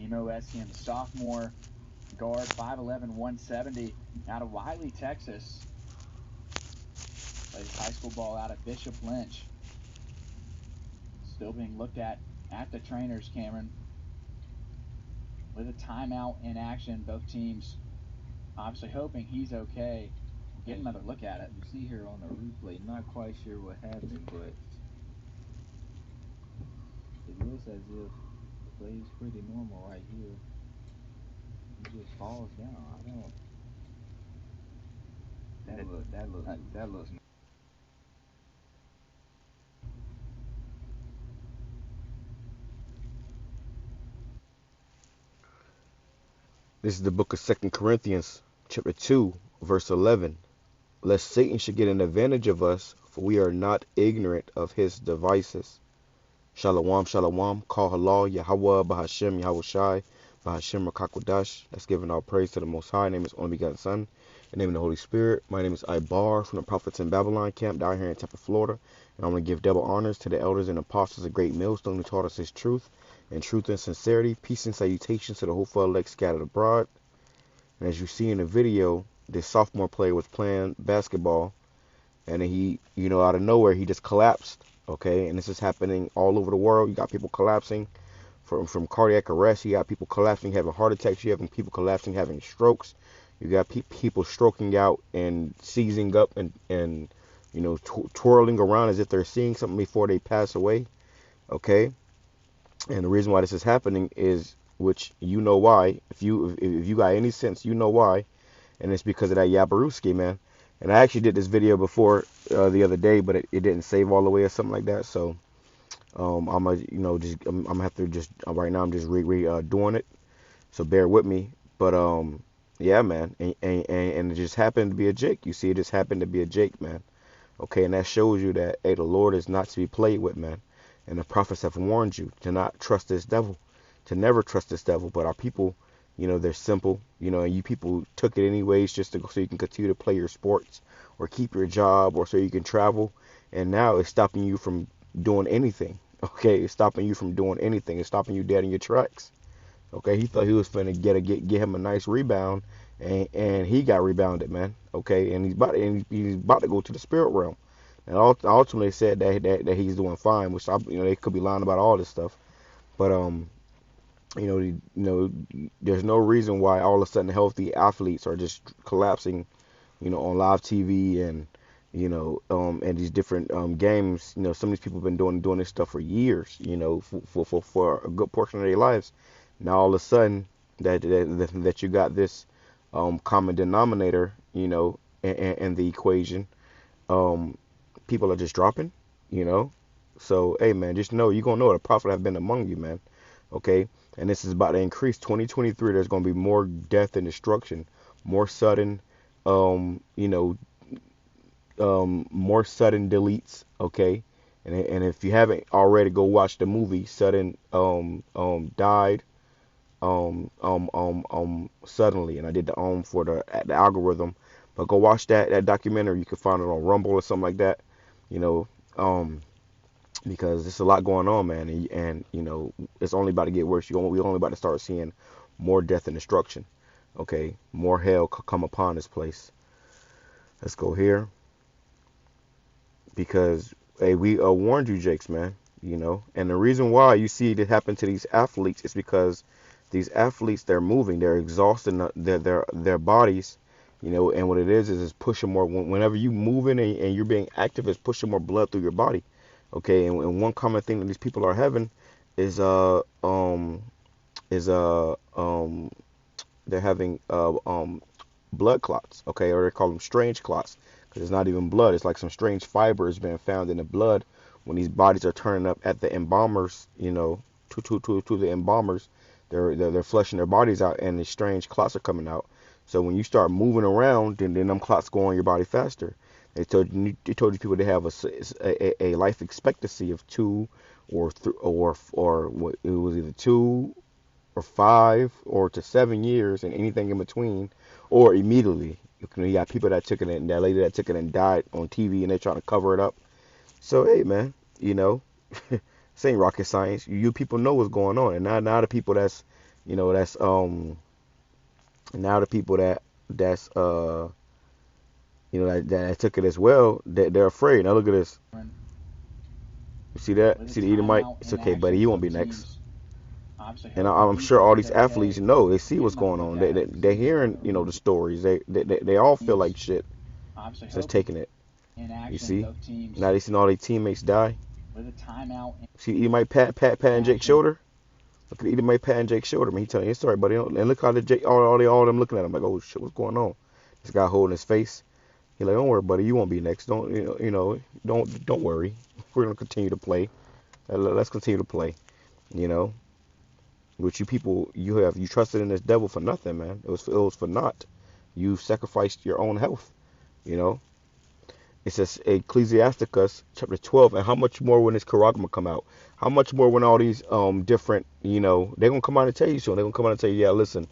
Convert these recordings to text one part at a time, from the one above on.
UMOSCM sophomore guard, 5'11", 170, out of Wiley, Texas. Plays high school ball out of Bishop Lynch. Still being looked at the trainers, Cameron. With a timeout in action, both teams obviously hoping he's okay. Get another look at it. You see here on the replay, not quite sure what happened, but it looks as if the play's pretty normal right here. He just falls down. I don't. That looks. This is the book of 2 Corinthians, chapter 2, verse 11. Lest Satan should get an advantage of us, for we are not ignorant of his devices. Shalom, shalom. Call halal, YAHAWAH, BAHASHAM, YAHAWASHI, BAHASHAM, QADASH. That's giving all praise to the Most High. Name is only begotten Son. In the name of the Holy Spirit. My name is Ibar from the Prophets in Babylon camp down here in Tampa, Florida. And I'm going to give double honors to the elders and apostles of Great Millstone who taught us his truth and sincerity. Peace and salutations to the hopeful elect scattered abroad. And as you see in the video, this sophomore player was playing basketball, and then he, out of nowhere, he just collapsed. Okay, and this is happening all over the world. You got people collapsing from cardiac arrest. You got people collapsing, having heart attacks. You have people collapsing, having strokes. You got people stroking out and seizing up and twirling around as if they're seeing something before they pass away. Okay, and the reason why this is happening is, which you know why. If you got any sense, you know why, and it's because of that Yabaruski, man. And I actually did this video before the other day, but it didn't save all the way or something like that. So I'm gonna have to just right now I'm just doing it. So bear with me. But yeah, man, and it just happened to be a Jake. You see, it just happened to be a Jake, man. Okay, and that shows you that the Lord is not to be played with, man. And the prophets have warned you to not trust this devil, to never trust this devil. But our people, they're simple, and you people took it anyways just so you can continue to play your sports or keep your job or so you can travel. And now it's stopping you from doing anything. Okay, it's stopping you from doing anything. It's stopping you dead in your tracks. Okay, he thought he was finna get him a nice rebound, and he got rebounded, man. Okay, and he's about to go to the spirit realm. And ultimately said that he's doing fine, which they could be lying about all this stuff, but there's no reason why all of a sudden healthy athletes are just collapsing, on live TV and and these different games. Some of these people have been doing this stuff for years, for a good portion of their lives. Now all of a sudden that you got this common denominator, in the equation, people are just dropping, So hey, man, just know you're gonna know the prophet have been among you, man. Okay, and this is about to increase. 2023, there's going to be more death and destruction, more sudden, more sudden deletes. Okay, and if you haven't already, go watch the movie Sudden Died Suddenly, and I did the for the algorithm, but go watch that documentary. You can find it on Rumble or something like that. Because there's a lot going on, man, and it's only about to get worse. We're only about to start seeing more death and destruction. Okay, more hell come upon this place. Let's go here, because hey, we warned you, Jakes, man. And the reason why you see it happen to these athletes is because these athletes, they're moving, they're exhausting their bodies, and what it is pushing more. Whenever you moving and you're being active, it's pushing more blood through your body. Okay, and one common thing that these people are having is they're having blood clots. Okay, or they call them strange clots, because it's not even blood. It's like some strange fibers being found in the blood when these bodies are turning up at the embalmers. To the embalmers, they're flushing their bodies out, and the strange clots are coming out. So when you start moving around, then them clots go on your body faster. They told you people to have a life expectancy of 2 or it was either 2 or 5 or to 7 years, and anything in between, or immediately. You got people that took it, and that lady that took it and died on TV, and they're trying to cover it up. So hey, man, this ain't rocket science. You people know what's going on, and now the people that's You know, that's now the people that's you know that took it as well, they're afraid. Now look at this. You see that? With a See the Edomite? timeout It's in okay, buddy. action, You won't both be next. teams obviously And hoping I'm sure all he's these athletes okay. know. They see what's Getting going another on. look at it. They're hearing, you know, the stories. They all feel like shit Obviously since hoping taking it. in You action, see? both teams Now they seen all their teammates die. with a timeout See the Edomite patting Jake's action. shoulder. Look at the Edomite patting Jake's shoulder, man. He telling his story, buddy. And look how the Jake, all them looking at him like, oh shit, what's going on? This guy holding his face. He like, don't worry, buddy. You won't be next. Don't don't worry. We're gonna continue to play. Let's continue to play. You know, which you people you trusted in this devil for nothing, man. It was for naught. You sacrificed your own health. You know. It says Ecclesiasticus chapter 12, and how much more when this charagma come out? How much more when all these different, you know, they're gonna come out and tell you soon. They're gonna come out and tell you, yeah, listen,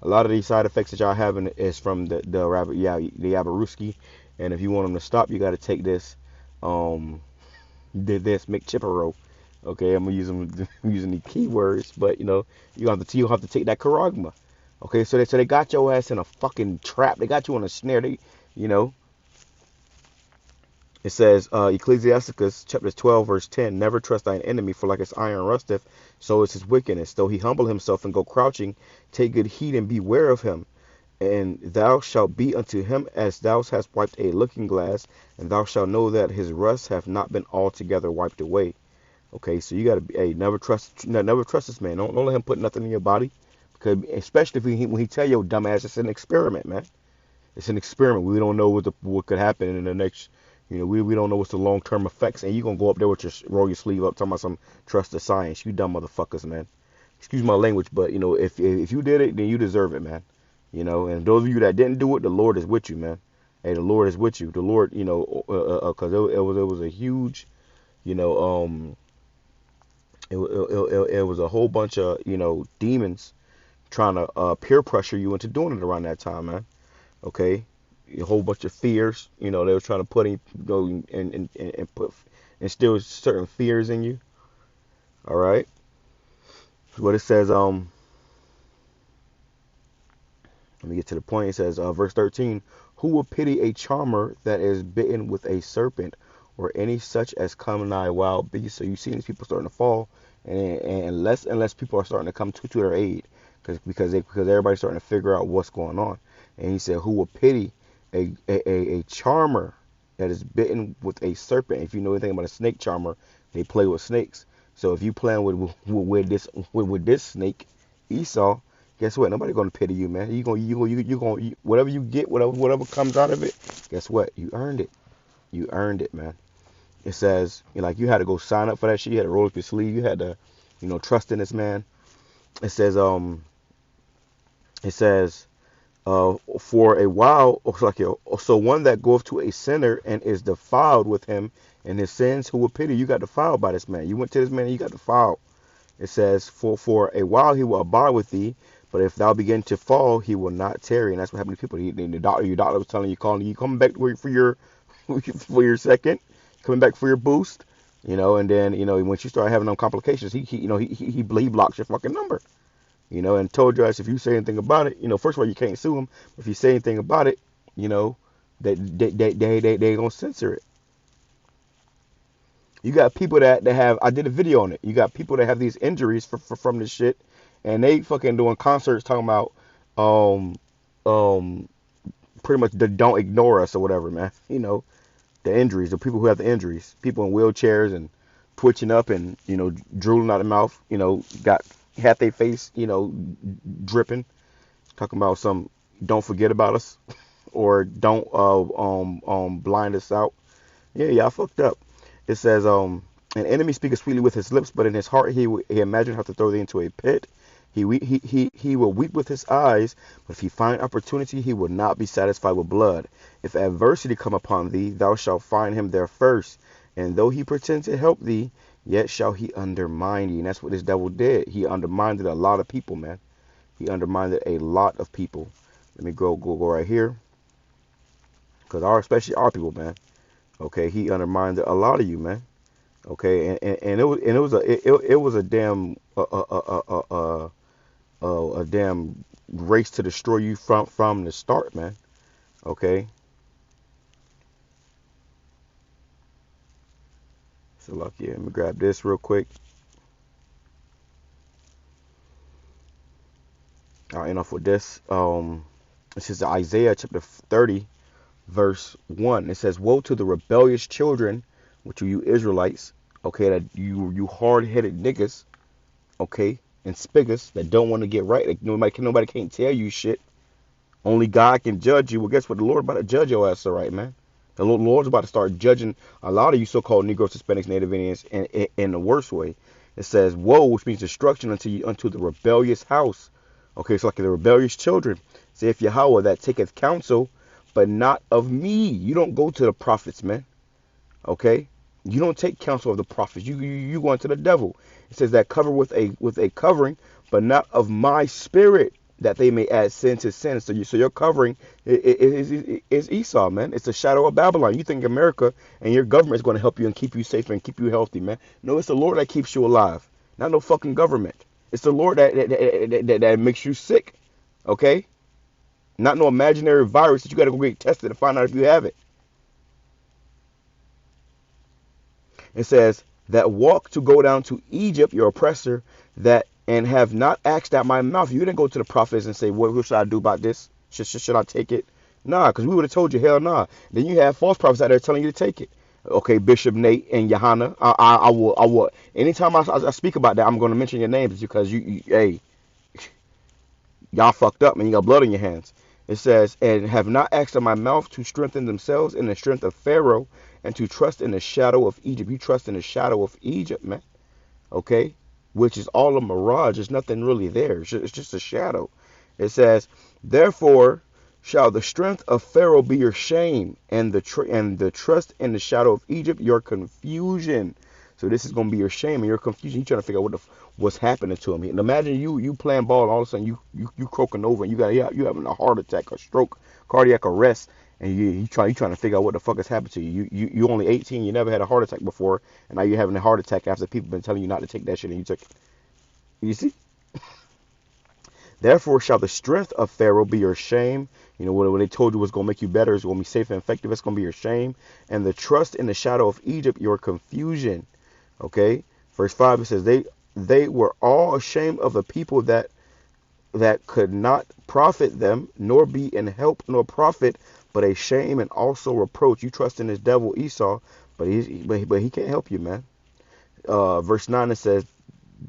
a lot of these side effects that y'all having is from the rabbit, yeah, the Yabaruski, and if you want them to stop, you got to take this, this McChipero. Okay, I'm gonna use them using the keywords, but you know, you have to take that charagma. Okay, so they got your ass in a fucking trap. They got you on a snare. You know. It says, Ecclesiasticus chapter 12, verse 10, never trust thine enemy, for like his iron rusteth, so is his wickedness. Though he humble himself and go crouching, take good heed and beware of him. And thou shalt be unto him as thou hast wiped a looking glass, and thou shalt know that his rust have not been altogether wiped away. Okay, so you gotta be, hey, never trust this man. Don't let him put nothing in your body, because especially if when he tell your dumb ass it's an experiment, man. It's an experiment. We don't know what could happen in the next. You know, we don't know what's the long term effects, and you gonna go up there with roll your sleeve up, talking about some trust the science. You dumb motherfuckers, man. Excuse my language, but you know, if you did it, then you deserve it, man. You know, and those of you that didn't do it, the Lord is with you, man. Hey, the Lord is with you. The Lord, you know, because it was a huge, you know, it was a whole bunch of demons trying to peer pressure you into doing it around that time, man. Okay, a whole bunch of fears. You know, they were trying to put in, and put instill certain fears in you. All right. What it says. Let me get to the point. It says, verse 13, who will pity a charmer that is bitten with a serpent, or any such as come nigh wild beasts? So you see these people starting to fall, and less people are starting to come to their aid, because everybody's starting to figure out what's going on. And he said, who will pity a charmer that is bitten with a serpent? If you know anything about a snake charmer, they play with snakes. So if you playing with this snake, Esau, guess what? Nobody gonna pity you, man. You gonna whatever you get, whatever comes out of it. Guess what? You earned it. You earned it, man. It says, like, you had to go sign up for that shit. You had to roll up your sleeve. You had to, trust in this man. It says, for a while, so one that goeth to a sinner and is defiled with him and his sins, who will pity? You got defiled by this man. You went to this man and you got defiled. It says, for a while he will abide with thee, but if thou begin to fall, he will not tarry. And that's what happened to people. Your doctor was telling you, calling you, coming back for your for your second, coming back for your boost, and then once you start having them complications, he blocks your fucking number, and told you, if you say anything about it, first of all, you can't sue him. If you say anything about it, they gonna censor it. You got people that have, I did a video on it. You got people that have these injuries from this shit, and they fucking doing concerts talking about, um, um, pretty much don't ignore us or whatever, man. The injuries, the people who have the injuries, people in wheelchairs and twitching up and, drooling out of the mouth, got half their face, dripping, talking about some, don't forget about us or don't, blind us out. Yeah, y'all fucked up. It says, an enemy speaketh sweetly with his lips, but in his heart he imagined how to throw thee into a pit. He will weep with his eyes, but if he find opportunity, he will not be satisfied with blood. If adversity come upon thee, thou shalt find him there first. And though he pretend to help thee, yet shall he undermine thee. And that's what this devil did. He undermined a lot of people, man. He undermined a lot of people. Let me go right here, because especially our people, man. Okay, he undermined a lot of you, man. Okay, and it was a damn a damn race to destroy you from the start, man. Okay. So like, yeah, let me grab this real quick. I'll end off with this. This is Isaiah chapter 30, verse 1. It says, "Woe to the rebellious children, which are you Israelites, okay, that you hard-headed niggas, okay, and spiggers that don't want to get right. Like, nobody can't tell you shit. Only God can judge you. Well, guess what? The Lord about to judge your ass, all right, man. The Lord's about to start judging a lot of you so-called Negroes, Hispanics, Native Indians in the worst way. It says, woe, which means destruction unto the rebellious house. Okay, so like the rebellious children. Saith Yahawah, that taketh counsel, but not of me. You don't go to the prophets, man. Okay? You don't take counsel of the prophets. You go into the devil. It says that cover with a covering, but not of my spirit, that they may add sin to sin. So your covering is Esau, man. It's the shadow of Babylon. You think America and your government is going to help you and keep you safe and keep you healthy, man. No, it's the Lord that keeps you alive, not no fucking government. It's the Lord that makes you sick, okay? Not no imaginary virus that you got to go get tested to find out if you have it. It says, that walk to go down to Egypt, your oppressor, that and have not asked at my mouth. You didn't go to the prophets and say, what should I do about this? Should I take it? Nah, because we would have told you, hell nah. Then you have false prophets out there telling you to take it. Okay, Bishop Nate and Johanna, I will. Anytime I speak about that, I'm going to mention your names because hey, y'all fucked up, man. You got blood on your hands. It says, and have not asked of my mouth to strengthen themselves in the strength of Pharaoh and to trust in the shadow of Egypt. You trust in the shadow of Egypt, man. Okay? Which is all a mirage. There's nothing really there. It's just a shadow. It says, therefore shall the strength of Pharaoh be your shame, and the trust in the shadow of Egypt your confusion. So this is going to be your shame and your confusion. You're trying to figure out what's happening to him. And imagine you playing ball and all of a sudden you croaking over and you having a heart attack, a stroke, cardiac arrest, and you trying to figure out what the fuck has happened to you. You only 18, you never had a heart attack before, and now you're having a heart attack after people been telling you not to take that shit and you took it. You see? Therefore shall the strength of Pharaoh be your shame. You know, when they told you what's going to make you better, it's going to be safe and effective, it's going to be your shame. And the trust in the shadow of Egypt, your confusion. Okay? Verse 5, it says, they were all ashamed of the people that could not profit them, nor be in help nor profit, but a shame and also reproach. You trust in this devil Esau, but he can't help you, man. Verse 9, it says,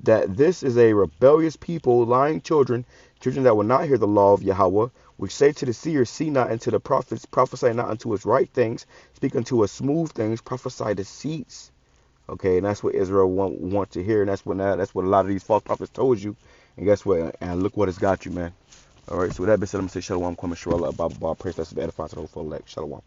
that this is a rebellious people, lying children that will not hear the law of Yahawah, which say to the seers, see not, and to the prophets, prophesy not unto us right things, speak unto us smooth things, prophesy deceits. Okay, and that's what Israel want to hear, and that's what a lot of these false prophets told you. And guess what? And look what it's got you, man. All right, so with that being said, I'm going to say shalom, kwame shalom, blah, blah, blah. Praise, that's the edifying to the whole full elect. Shalom.